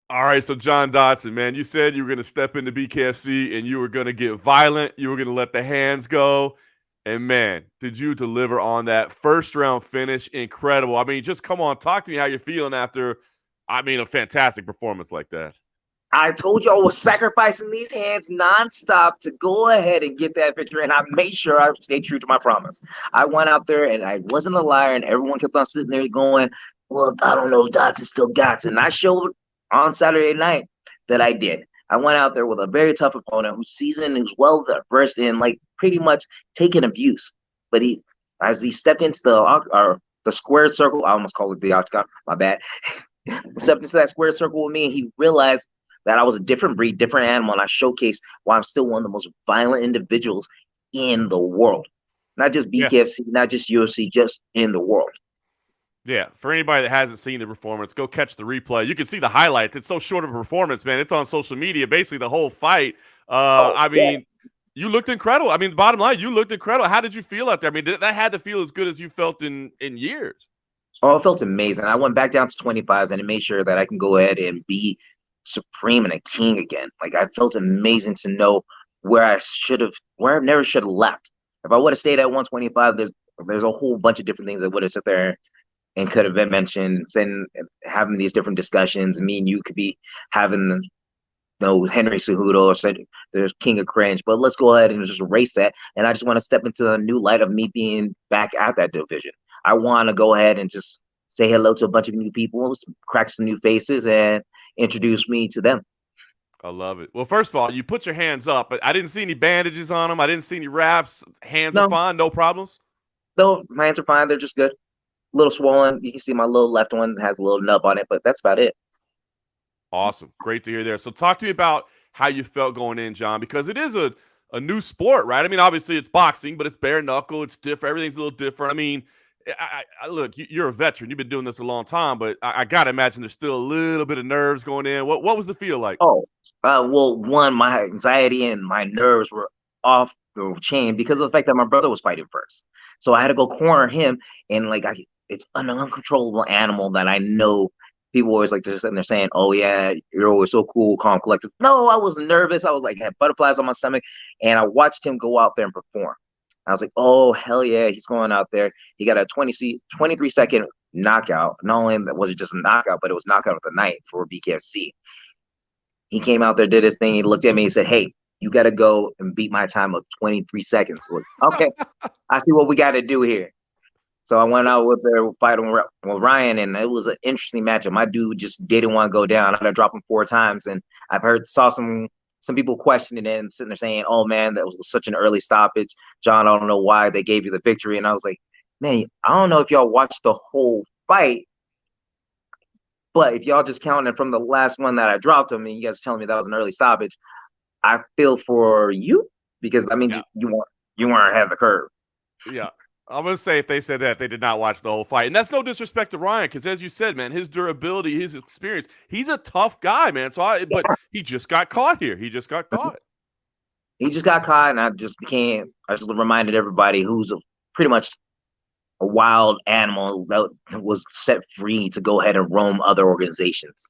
All right, so John Dodson, man, you said you were going to step into BKFC and you were going to get violent. You were going to let the hands go. And man, did you deliver on that first round finish? Incredible. I mean, just come on, talk to me how you're feeling after, a fantastic performance like that. I told you I was sacrificing these hands nonstop to go ahead and get that victory, and I made sure I stayed true to my promise. I went out there and I wasn't a liar, and everyone kept on sitting there going, "Well, I don't know if Dodson still got it." And I showed on Saturday night that I did. I went out there with a very tough opponent who's seasoned, who's well versed in like pretty much taking abuse. But as he stepped into the square circle, I almost called it the octagon. My bad. Stepped into that square circle with me, and he realized that I was a different breed, different animal, and I showcased why I'm still one of the most violent individuals in the world. Not just Yeah. BKFC, not just UFC, just in the world. Yeah, for anybody that hasn't seen the performance, go catch the replay. You can see the highlights. It's so short of a performance, man. It's on social media, basically the whole fight. Oh, yeah. You looked incredible. I mean, bottom line, you looked incredible. How did you feel out there? I mean, that had to feel as good as you felt in years. Oh, it felt amazing. I went back down to 25s and it made sure that I can go ahead and be supreme and a king again. Like I felt amazing to know where I never should have left. If I would have stayed at 125, there's a whole bunch of different things that would have sit there and could have been mentioned, and having these different discussions. Me and you could be having Henry Cejudo or said there's King of Cringe, but let's go ahead and just erase that. And I just want to step into a new light of me being back at that division. I want to go ahead and just say hello to a bunch of new people, crack some new faces, and introduce me to them. I love it. Well, first of all, you put your hands up, but I didn't see any bandages on them. I didn't see any wraps. Hands are No, fine, no problems. though my hands are fine. They're just good. A little swollen. You can see my little left one has a little nub on it, but that's about it. Awesome. Great to hear there. So talk to me about how you felt going in, John, because it is a new sport, right? I mean, obviously it's boxing, but it's bare knuckle. It's different. Everything's a little different. I mean, look, you're a veteran. You've been doing this a long time, but I got to imagine there's still a little bit of nerves going in. What was the feel like? Oh, well, one, my anxiety and my nerves were off the chain because of the fact that my brother was fighting first. So I had to go corner him, and it's an uncontrollable animal that I know people always like to just sitting there saying, "Oh yeah, you're always so cool, calm, collected." No, I was nervous. I was like had butterflies on my stomach, and I watched him go out there and perform. I was like, "Oh hell yeah, he's going out there." He got a 23-second knockout. Not only was it just a knockout, but it was knockout of the night for BKFC. He came out there, did his thing. He looked at me and said, "Hey, you got to go and beat my time of 23 seconds." Like, okay, I see what we got to do here. So I went out with the fight with Ryan, and it was an interesting matchup. My dude just didn't want to go down. I had to drop him 4 times, and saw some people questioning it and sitting there saying, "Oh man, that was such an early stoppage, John. I don't know why they gave you the victory." And I was like, "Man, I don't know if y'all watched the whole fight, but if y'all just counting from the last one that I dropped him, and you guys are telling me that was an early stoppage, I feel for you because I mean Yeah. you weren't ahead of the curve." Yeah. I'm going to say if they said that, they did not watch the whole fight. And that's no disrespect to Ryan, because as you said, man, his durability, his experience, he's a tough guy, man. But he just got caught here. He just got caught. He just got caught, and I just reminded everybody who's pretty much a wild animal that was set free to go ahead and roam other organizations.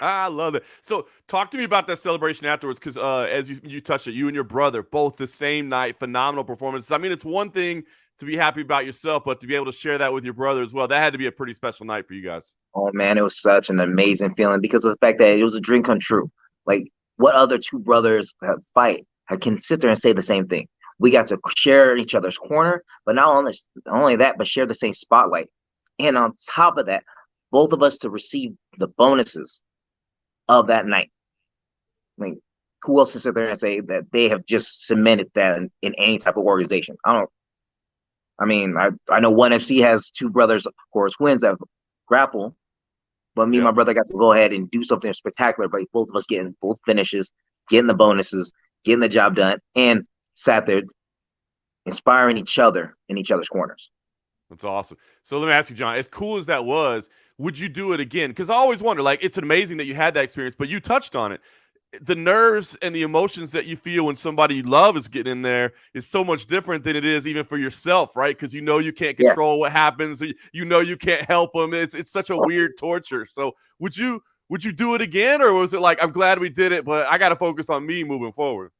I love it. So talk to me about that celebration afterwards, because as you touched it, you and your brother, both the same night, phenomenal performances. I mean, it's one thing to be happy about yourself, but to be able to share that with your brother as well, that had to be a pretty special night for you guys. Oh man, it was such an amazing feeling because of the fact that it was a dream come true. Like, what other two brothers that fight can sit there and say the same thing? We got to share each other's corner, but not only that, but share the same spotlight. And on top of that, both of us to receive the bonuses of that night. I mean, who else to sit there and say that they have just cemented that in any type of organization? I don't. I mean, I know ONE FC has two brothers, of course, twins that grapple, but me and Yeah. my brother got to go ahead and do something spectacular. But both of us getting both finishes, getting the bonuses, getting the job done, and sat there inspiring each other in each other's corners. That's awesome. So let me ask you, John, as cool as that was, would you do it again? Because I always wonder, like, it's amazing that you had that experience, but you touched on it. The nerves and the emotions that you feel when somebody you love is getting in there is so much different than it is even for yourself, right? Because you know you can't Yeah. control what happens. You know you can't help them. It's such a weird torture. So would you would you do it again, or was it like, I'm glad we did it, but I got to focus on me moving forward?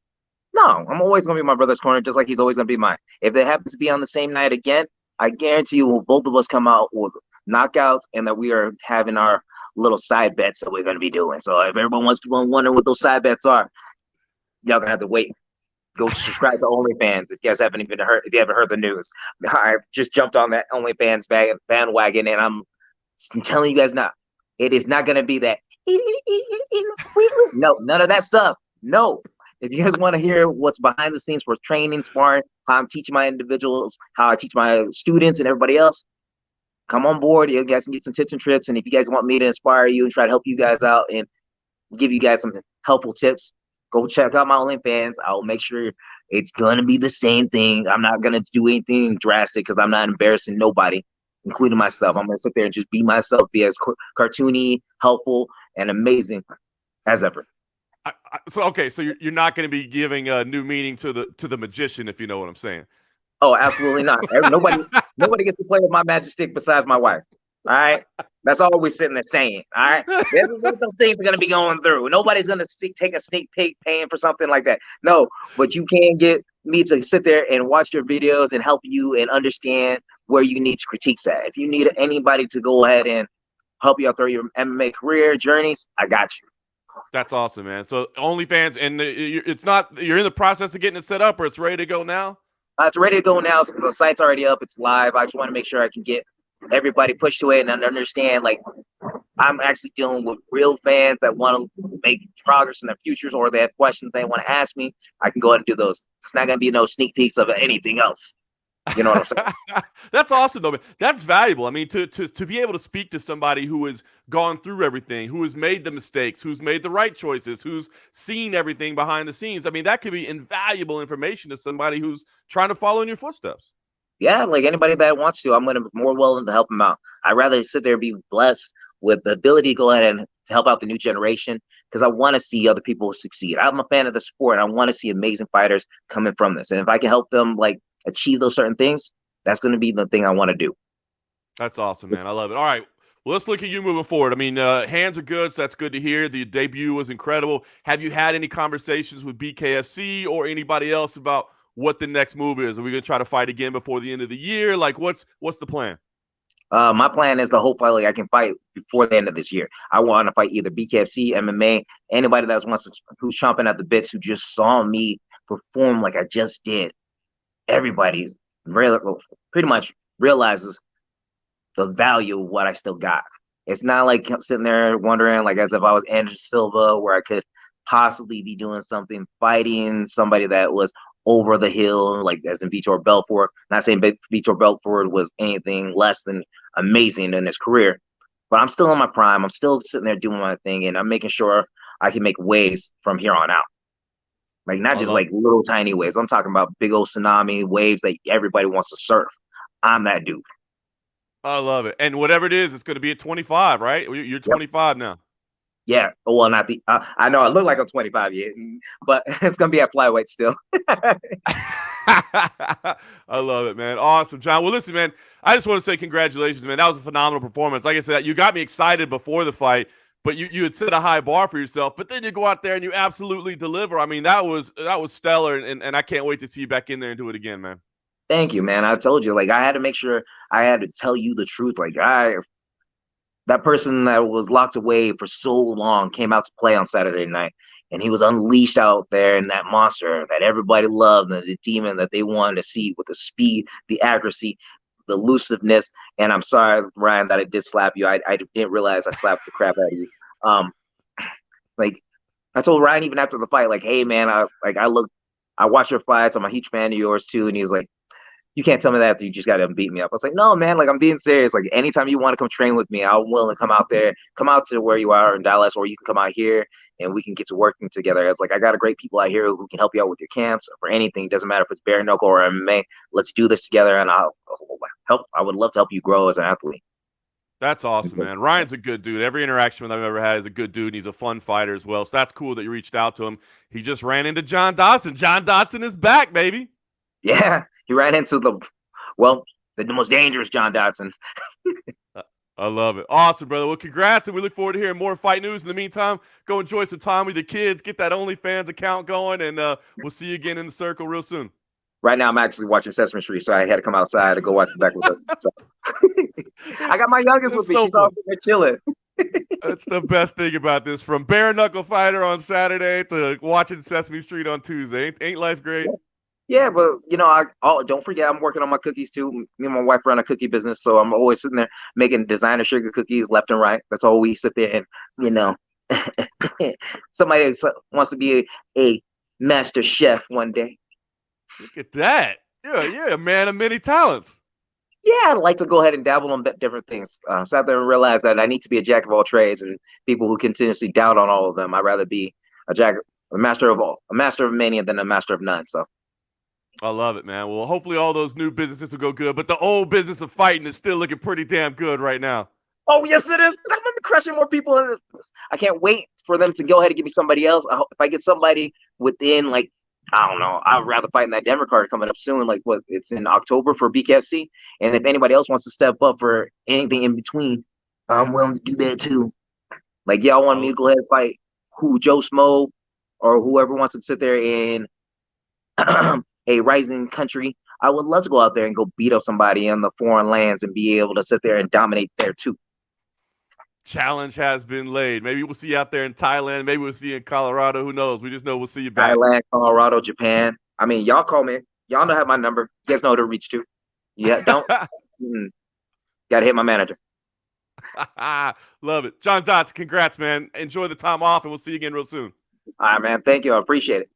No, I'm always gonna be my brother's corner, just like he's always gonna be mine. If it happens to be on the same night again, I guarantee you, both of us come out with knockouts, and that we are having our little side bets that we're gonna be doing. So if everyone wants to wonder what those side bets are, y'all gonna have to wait. Go subscribe to OnlyFans if you guys haven't even heard. If you haven't heard the news, I just jumped on that OnlyFans bandwagon, and I'm telling you guys now, it is not gonna be that. No, none of that stuff. No. If you guys want to hear what's behind the scenes for training, sparring, how I'm teaching my individuals, how I teach my students and everybody else, come on board. You guys can get some tips and tricks. And if you guys want me to inspire you and try to help you guys out and give you guys some helpful tips, go check out my OnlyFans. I'll make sure it's going to be the same thing. I'm not going to do anything drastic because I'm not embarrassing nobody, including myself. I'm going to sit there and just be myself, be as cartoony, helpful, and amazing as ever. So you're not going to be giving a new meaning to the magician, if you know what I'm saying. Oh, absolutely not. Nobody gets to play with my magic stick besides my wife. All right, that's all we're sitting there saying. All right, this is what those things are going to be going through. Nobody's going to take a sneak peek paying for something like that. No, but you can get me to sit there and watch your videos and help you and understand where you need critiques at. If you need anybody to go ahead and help you out through your MMA career journeys, I got you. That's awesome, man. So OnlyFans, and it's not, you're in the process of getting it set up, or it's ready to go now? It's ready to go now. So the site's already up. It's live. I just want to make sure I can get everybody pushed to it and understand, like, I'm actually dealing with real fans that want to make progress in their futures, or they have questions they want to ask me. I can go ahead and do those. It's not going to be no sneak peeks of anything else. You know what I'm saying? That's awesome, though, man. That's valuable. I mean, to be able to speak to somebody who has gone through everything, who has made the mistakes, who's made the right choices, who's seen everything behind the scenes. I mean, that could be invaluable information to somebody who's trying to follow in your footsteps. Yeah, like anybody that wants to, I'm going to be more willing to help them out. I'd rather sit there and be blessed with the ability to go ahead and help out the new generation, because I want to see other people succeed. I'm a fan of the sport, and I want to see amazing fighters coming from this. And if I can help them, like, achieve those certain things, that's going to be the thing I want to do. That's awesome, man. I love it. All right. Well, let's look at you moving forward. I mean, hands are good, so that's good to hear. The debut was incredible. Have you had any conversations with BKFC or anybody else about what the next move is? Are we going to try to fight again before the end of the year? Like, what's the plan? My plan is to hopefully I can fight before the end of this year. I want to fight either BKFC, MMA, anybody that who's chomping at the bits, who just saw me perform like I just did. Everybody pretty much realizes the value of what I still got. It's not like sitting there wondering, like, as if I was Anderson Silva, where I could possibly be doing something, fighting somebody that was over the hill, like as in Vitor Belfort. Not saying Vitor Belfort was anything less than amazing in his career, but I'm still in my prime. I'm still sitting there doing my thing, and I'm making sure I can make waves from here on out. Like, not just like little tiny waves. I'm talking about big old tsunami waves that everybody wants to surf. I'm that dude. I love it. And whatever it is, it's going to be at 25, right? You're 25 now. Yeah. Well, not the. I know I look like I'm 25 yet, but it's going to be at flyweight still. I love it, man. Awesome, John. Well, listen, man, I just want to say congratulations, man. That was a phenomenal performance. Like I said, you got me excited before the fight, but you had set a high bar for yourself. But then you go out there and you absolutely deliver. I mean, that was stellar, and I can't wait to see you back in there and do it again, man. Thank you, man. I told you, like, I had to make sure I had to tell you the truth. Like, that person that was locked away for so long came out to play on Saturday night, and he was unleashed out there in that monster that everybody loved, and the demon that they wanted to see, with the speed, the accuracy, the elusiveness. And I'm sorry, Ryan, that I did slap you. I didn't realize I slapped the crap out of you. Like, I told Ryan even after the fight, like, hey, man, I watch your fights. I'm a huge fan of yours too. And he was like, you can't tell me that after you just got to beat me up. I was like, no, man, like, I'm being serious. Like, anytime you want to come train with me, I'm willing to come out there, come out to where you are in Dallas, or you can come out here and we can get to working together. It's like, I got a great people out here who can help you out with your camps for anything. It doesn't matter if it's bare knuckle or MMA. Let's do this together, and I would love to help you grow as an athlete. That's awesome, man. Ryan's a good dude. Every interaction with I've ever had is a good dude, and he's a fun fighter as well. So that's cool that you reached out to him. He just ran into John Dodson. John Dodson is back, baby. Yeah, he ran into the most dangerous John Dodson. I love it. Awesome, brother. Well, congrats, and we look forward to hearing more fight news. In the meantime, go enjoy some time with your kids, get that OnlyFans account going, and we'll see you again in the circle real soon. Right now, I'm actually watching Sesame Street, so I had to come outside to go watch the back with her. So. I got my youngest It's with me. so She's all fun. there chilling. That's the best thing about this. From Bare Knuckle Fighter on Saturday to watching Sesame Street on Tuesday. Ain't life great? Yeah, but don't forget I'm working on my cookies too. Me and my wife run a cookie business, so I'm always sitting there making designer sugar cookies left and right. That's all we sit there and somebody wants to be a master chef one day. Look at that. Yeah, a man of many talents. Yeah, I'd like to go ahead and dabble in different things. So I have to realize that I need to be a jack of all trades, and people who continuously doubt on all of them, I'd rather be a master of all, a master of many than a master of none. So. I love it, man. Well, hopefully all those new businesses will go good, but the old business of fighting is still looking pretty damn good right now. Oh, yes, it is. I'm going to be crushing more people in this. I can't wait for them to go ahead and give me somebody else. If I get somebody within, like, I don't know, I'd rather fight in that Denver card coming up soon. Like, it's in October for BKFC. And if anybody else wants to step up for anything in between, I'm willing to do that too. Like, y'all want me to go ahead and fight Joe Smo or whoever wants to sit there in a rising country. I would love to go out there and go beat up somebody in the foreign lands and be able to sit there and dominate there too. Challenge has been laid. Maybe we'll see you out there in Thailand. Maybe we'll see you in Colorado. Who knows? We just know we'll see you back. Thailand, Colorado, Japan. I mean, y'all call me. Y'all know have my number. You guys know who to reach to. Yeah, don't. Got to hit my manager. Love it. John Dodson, congrats, man. Enjoy the time off, and we'll see you again real soon. All right, man. Thank you. I appreciate it.